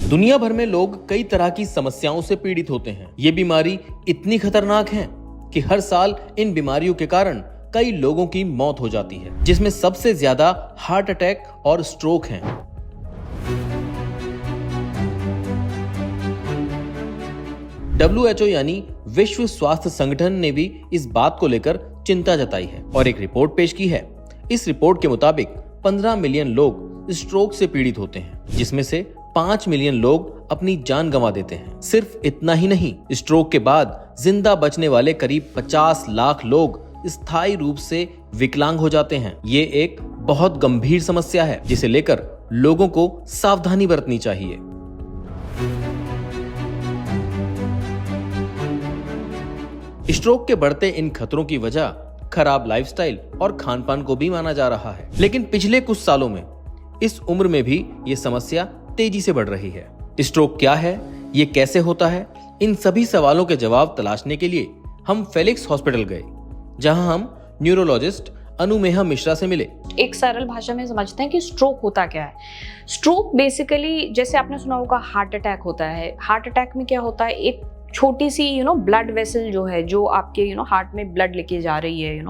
दुनिया भर में लोग कई तरह की समस्याओं से पीड़ित होते हैं। ये बीमारी इतनी खतरनाक है कि हर साल इन बीमारियों के कारण कई लोगों की मौत हो जाती है, जिसमें सबसे ज्यादा हार्ट अटैक और स्ट्रोक हैं। WHO यानी विश्व स्वास्थ्य संगठन ने भी इस बात को लेकर चिंता जताई है और एक रिपोर्ट पेश की है। इस रिपोर्ट के मुताबिक 15 मिलियन लोग स्ट्रोक से पीड़ित होते हैं, जिसमें से 5 मिलियन लोग अपनी जान गंवा देते हैं। सिर्फ इतना ही नहीं, स्ट्रोक के बाद जिंदा बचने वाले करीब 50 लाख लोग स्थायी रूप से विकलांग हो जाते हैं। ये एक बहुत गंभीर समस्या है, जिसे लेकर लोगों को सावधानी बरतनी चाहिए। स्ट्रोक के बढ़ते इन खतरों की वजह खराब लाइफस्टाइल और खानपान को भी माना जा रहा है, लेकिन पिछले कुछ सालों में इस उम्र में भी ये समस्या तेजी से बढ़ रही है। स्ट्रोक क्या है, ये कैसे होता है, इन सभी सवालों के जवाब तलाशने के लिए हम फेलिक्स हॉस्पिटल गए, जहां हम न्यूरोलॉजिस्ट अनुमेहा मिश्रा से मिले। एक सरल भाषा में समझते हैं कि स्ट्रोक होता क्या है। स्ट्रोक बेसिकली, जैसे आपने सुना होगा, हार्ट अटैक होता है। हार्ट अटैक में क्या होता है, एक छोटी सी ब्लड वेसल जो है, जो आपके हार्ट में ब्लड लेके जा रही है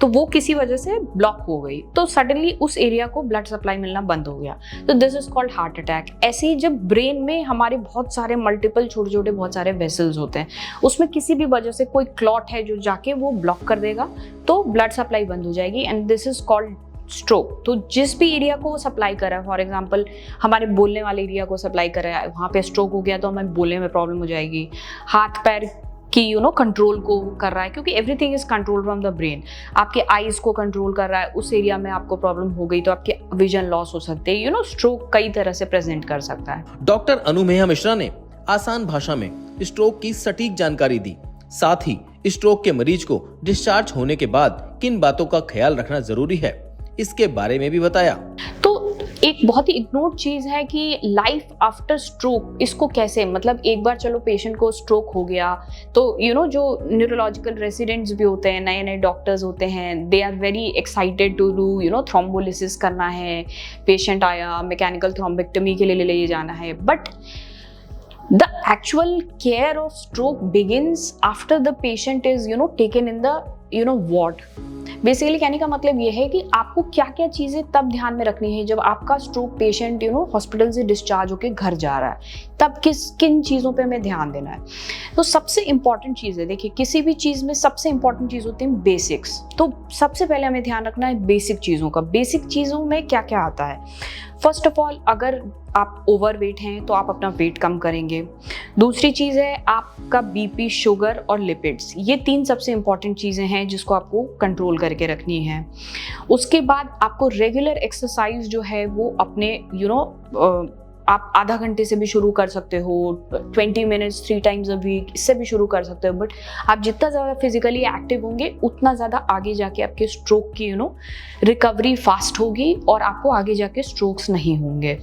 तो वो किसी वजह से ब्लॉक हो गई, तो सडनली उस एरिया को ब्लड सप्लाई मिलना बंद हो गया, तो this is called heart attack. ऐसे ही जब ब्रेन में हमारे बहुत सारे मल्टीपल छोटे छोटे बहुत सारे वेसल्स होते हैं, उसमें किसी भी वजह से कोई क्लॉट है जो जाके वो ब्लॉक कर देगा, तो ब्लड सप्लाई बंद हो जाएगी, and this is called stroke. तो जिस भी एरिया को वो सप्लाई कर रहा है, फॉर एग्जांपल हमारे बोलने वाले एरिया को सप्लाई कर रहा है, वहाँ पे स्ट्रोक हो गया तो हमें बोलने में प्रॉब्लम हो जाएगी। हाथ पैर की कंट्रोल को कर रहा है, क्योंकि everything is control from the brain. आपके आईज को कंट्रोल कर रहा है, उस एरिया में आपको प्रॉब्लम हो गई तो आपके विजन लॉस हो सकते हैं। स्ट्रोक कई तरह से प्रेजेंट कर सकता है। डॉक्टर अनुमेहा मिश्रा ने आसान भाषा में स्ट्रोक की सटीक जानकारी दी, साथ ही स्ट्रोक के मरीज को डिस्चार्ज होने के बाद किन बातों का ख्याल रखना जरूरी है, इसके बारे में भी बताया। तो एक बहुत ही इग्नोर्ड चीज है कि लाइफ आफ्टर स्ट्रोक, इसको कैसे, मतलब एक बार चलो पेशेंट को स्ट्रोक हो गया तो जो न्यूरोलॉजिकल रेसिडेंट्स भी होते हैं, नए नए डॉक्टर्स होते हैं, they are very excited to do thrombolysis करना है, पेशेंट आया, मैकेनिकल थ्रोम्बेक्टमी के लिए ले जाना है, but the actual care of stroke begins after the patient is taken in the ward। Basically कहने का मतलब ये है कि आपको क्या क्या चीजें तब ध्यान में रखनी है जब आपका स्ट्रोक पेशेंट हॉस्पिटल से डिस्चार्ज होकर घर जा रहा है, तब किन चीजों पे हमें ध्यान देना है। तो सबसे इंपॉर्टेंट चीज है, देखिए किसी भी चीज में सबसे इंपॉर्टेंट चीज होती है बेसिक्स। तो सबसे पहले हमें ध्यान रखना है बेसिक चीजों का। बेसिक चीजों में क्या क्या आता है? फर्स्ट ऑफ ऑल, अगर आप ओवरवेट हैं तो आप अपना वेट कम करेंगे। दूसरी चीज़ है आपका बीपी, शुगर और लिपिड्स, ये 3 सबसे इंपॉर्टेंट चीज़ें हैं जिसको आपको कंट्रोल करके रखनी है। उसके बाद आपको रेगुलर एक्सरसाइज जो है वो अपने आप आधा घंटे से भी शुरू कर सकते हो, 20 मिनट्स 3 टाइम्स अ वीक, इससे भी शुरू कर सकते हो। बट आप जितना ज़्यादा फिजिकली एक्टिव होंगे उतना ज़्यादा आगे जाके आपके स्ट्रोक की रिकवरी फास्ट होगी और आपको आगे जाके स्ट्रोक्स नहीं होंगे।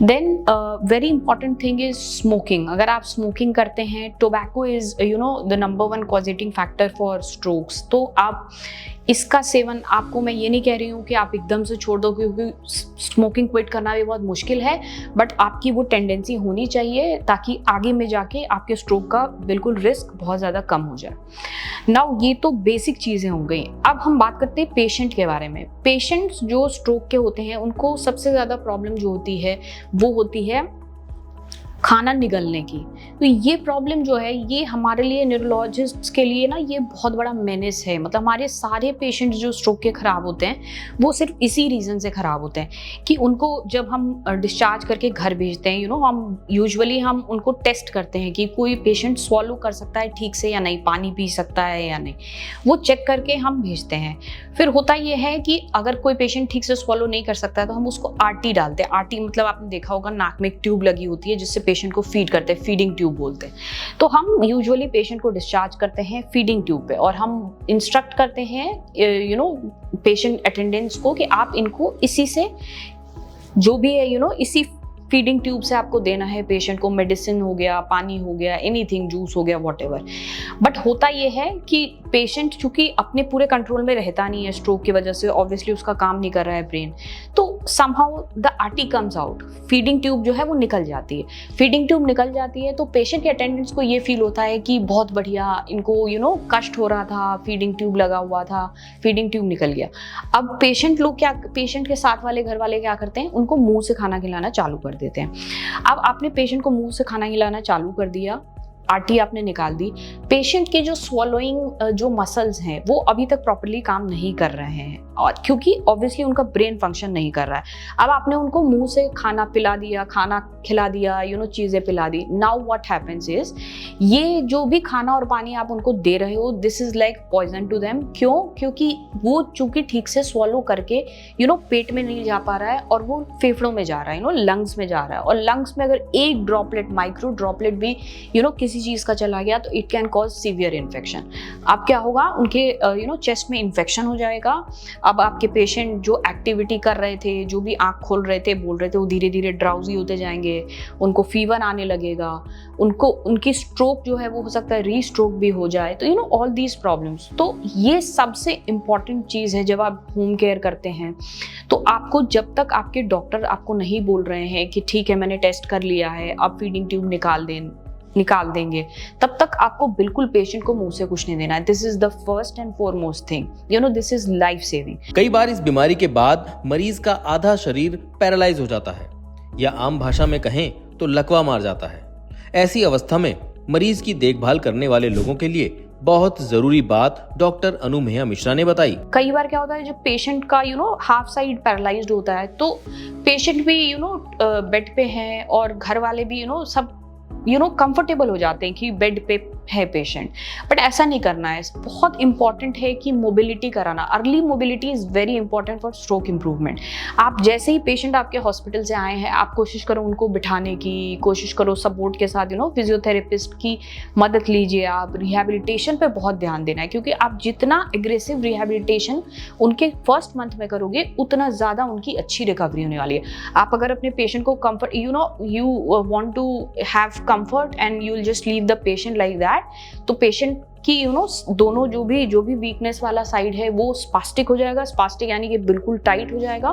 Then very important thing is smoking. अगर आप स्मोकिंग करते हैं, tobacco is the number 1 causative factor for strokes. तो आप इसका सेवन, आपको मैं ये नहीं कह रही हूँ कि आप एकदम से छोड़ दो, क्योंकि स्मोकिंग क्विट करना भी बहुत मुश्किल है, बट आपकी वो टेंडेंसी होनी चाहिए ताकि आगे में जाके आपके स्ट्रोक का बिल्कुल रिस्क बहुत ज़्यादा कम हो जाए। नाउ ये तो बेसिक चीज़ें हो गई। अब हम बात करते हैं पेशेंट के बारे में। पेशेंट्स जो स्ट्रोक के होते हैं उनको सबसे ज़्यादा प्रॉब्लम जो होती है वो होती है खाना निगलने की। तो ये प्रॉब्लम जो है ये हमारे लिए न्यूरोलॉजिस्ट्स के लिए ना ये बहुत बड़ा मेनेस है। मतलब हमारे सारे पेशेंट्स जो स्ट्रोक के ख़राब होते हैं वो सिर्फ इसी रीज़न से ख़राब होते हैं कि उनको जब हम डिस्चार्ज करके घर भेजते हैं हम यूजुअली हम उनको टेस्ट करते हैं कि कोई पेशेंट स्वॉलो कर सकता है ठीक से या नहीं, पानी पी सकता है या नहीं, वो चेक करके हम भेजते हैं। फिर होता ये है कि अगर कोई पेशेंट ठीक से स्वॉलो नहीं कर सकता है तो हम उसको आरटी डालते हैं। आरटी मतलब आपने देखा होगा नाक में एक ट्यूब लगी होती है जिससे पेशेंट को फीड करते हैं, फीडिंग ट्यूब बोलते हैं। तो हम यूजुअली पेशेंट को डिस्चार्ज करते हैं फीडिंग ट्यूब पे और हम इंस्ट्रक्ट करते हैं पेशेंट अटेंडेंट्स को कि आप इनको इसी से जो भी है इसी फीडिंग ट्यूब से आपको देना है पेशेंट को, मेडिसिन हो गया, पानी हो गया, एनीथिंग, जूस हो गया, व्हाटएवर। बट होता ये है कि पेशेंट चूंकि अपने पूरे कंट्रोल में रहता नहीं है स्ट्रोक की वजह से, ऑब्वियसली उसका काम नहीं कर रहा है ब्रेन, तो somehow the RT comes out, feeding tube जो है वो निकल जाती है। फीडिंग ट्यूब निकल जाती है तो पेशेंट के अटेंडेंट्स को ये फील होता है कि बहुत बढ़िया, इनको कष्ट हो रहा था, फीडिंग ट्यूब लगा हुआ था, फीडिंग ट्यूब निकल गया। अब पेशेंट के साथ वाले घर वाले क्या करते हैं, उनको मुंह से खाना खिलाना चालू कर देते हैं। अब आपने पेशेंट को मुंह से खाना खिलाना चालू कर दिया, आरटी आपने निकाल दी, पेशेंट के जो स्वॉलोइंग जो मसल्स हैं वो अभी तक प्रॉपर्ली काम नहीं कर रहे हैं, और क्योंकि ऑब्वियसली उनका ब्रेन फंक्शन नहीं कर रहा है। अब आपने उनको मुंह से खाना पिला दिया, खाना खिला दिया, चीज़ें पिला दी। नाउ व्हाट हैपेंस इज, ये जो भी खाना और पानी आप उनको दे रहे हो, this is like poison to them. क्यों? क्योंकि वो चूंकि ठीक से स्वॉलो करके पेट में नहीं जा पा रहा है और वो फेफड़ों में जा रहा है, लंग्स में जा रहा है, और लंग्स में अगर एक ड्रॉपलेट, माइक्रो ड्रॉपलेट भी किसी चीज का चला गया तो it can cause severe infection. अब क्या होगा, उनके चेस्ट में इन्फेक्शन हो जाएगा। अब आपके पेशेंट जो एक्टिविटी कर रहे थे, जो भी आंख खोल रहे थे, बोल रहे थे, वो धीरे धीरे ड्राउजी होते जाएंगे, उनको फीवर आने लगेगा, उनकी स्ट्रोक जो है वो हो सकता है रीस्ट्रोक भी हो जाए। तो ऑल दीज प्रॉब्लम्स। तो ये सबसे इम्पॉर्टेंट चीज़ है जब आप होम केयर करते हैं। तो आपको, जब तक आपके डॉक्टर आपको नहीं बोल रहे हैं कि ठीक है मैंने टेस्ट कर लिया है, अब फीडिंग ट्यूब निकाल देंगे, तब तक आपको बिल्कुल पेशेंट को मुंह से कुछ नहीं देना है। This is the first and foremost thing, this is life saving. कई बार इस बीमारी के बाद मरीज का आधा शरीर पैरालाइज हो जाता है, या आम भाषा में कहें तो लकवा मार जाता है। ऐसी अवस्था में मरीज की देखभाल करने वाले लोगों के लिए बहुत जरूरी बात डॉक्टर अनुमेया मिश्रा ने बताई। कई बार क्या होता है, जब पेशेंट का हाफ साइड पैरालाइज्ड होता है, तो पेशेंट भी बेड पे है और घर वाले भी सब कंफर्टेबल हो जाते हैं कि बेड पे है पेशेंट। बट ऐसा नहीं करना है। बहुत इंपॉर्टेंट है कि मोबिलिटी कराना, early mobility is very important for stroke improvement. आप जैसे ही पेशेंट आपके हॉस्पिटल से आए हैं, आप कोशिश करो उनको बिठाने की, कोशिश करो सपोर्ट के साथ फिजियोथेरेपिस्ट की मदद लीजिए। आप रिहैबिलिटेशन पे बहुत ध्यान देना है, क्योंकि आप जितना एग्रेसिव रिहैबिलिटेशन उनके फर्स्ट मंथ में करोगे, उतना ज़्यादा उनकी अच्छी रिकवरी होने वाली है। आप अगर अपने पेशेंट को comfort, you want to have comfort and you will just leave the patient like that, तो पेशेंट कि दोनों जो भी वीकनेस वाला साइड है वो स्पास्टिक हो जाएगा। स्पास्टिक यानी कि बिल्कुल टाइट हो जाएगा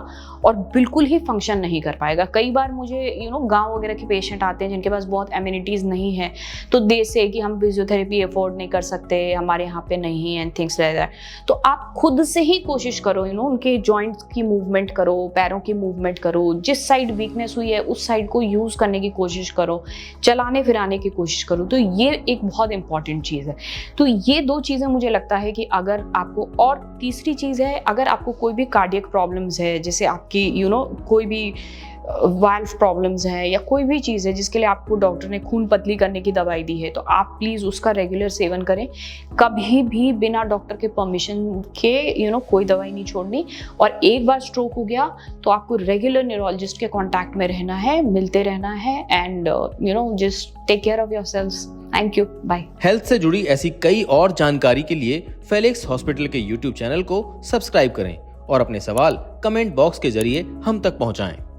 और बिल्कुल ही फंक्शन नहीं कर पाएगा। कई बार मुझे गांव वगैरह के पेशेंट आते हैं जिनके पास बहुत एमिनिटीज़ नहीं है, तो दे से कि हम फिजियोथेरेपी अफोर्ड नहीं कर सकते, हमारे यहाँ पे नहीं है, एंड थिंग्स लाइक दैट। तो आप खुद से ही कोशिश करो, उनके जॉइंट्स की मूवमेंट करो, पैरों की मूवमेंट करो, जिस साइड वीकनेस हुई है उस साइड को यूज़ करने की कोशिश करो, चलाने फिराने की कोशिश करो। तो ये एक बहुत इंपॉर्टेंट चीज़ है। तो ये दो चीज़ें मुझे लगता है कि अगर आपको, और तीसरी चीज़ है, अगर आपको कोई भी कार्डियक प्रॉब्लम्स है, जैसे आपकी कोई भी वाल्व प्रॉब्लम्स है या कोई भी चीज़ है जिसके लिए आपको डॉक्टर ने खून पतली करने की दवाई दी है, तो आप प्लीज़ उसका रेगुलर सेवन करें। कभी भी बिना डॉक्टर के परमिशन के कोई दवाई नहीं छोड़नी। और एक बार स्ट्रोक हो गया तो आपको रेगुलर न्यूरोलॉजिस्ट के कांटेक्ट में रहना है, मिलते रहना है, and just take care of yourselves. Thank you, bye. Health से जुड़ी ऐसी कई और जानकारी के लिए फेलिक्स हॉस्पिटल के YouTube चैनल को सब्सक्राइब करें और अपने सवाल कमेंट बॉक्स के जरिए हम तक पहुंचाएं।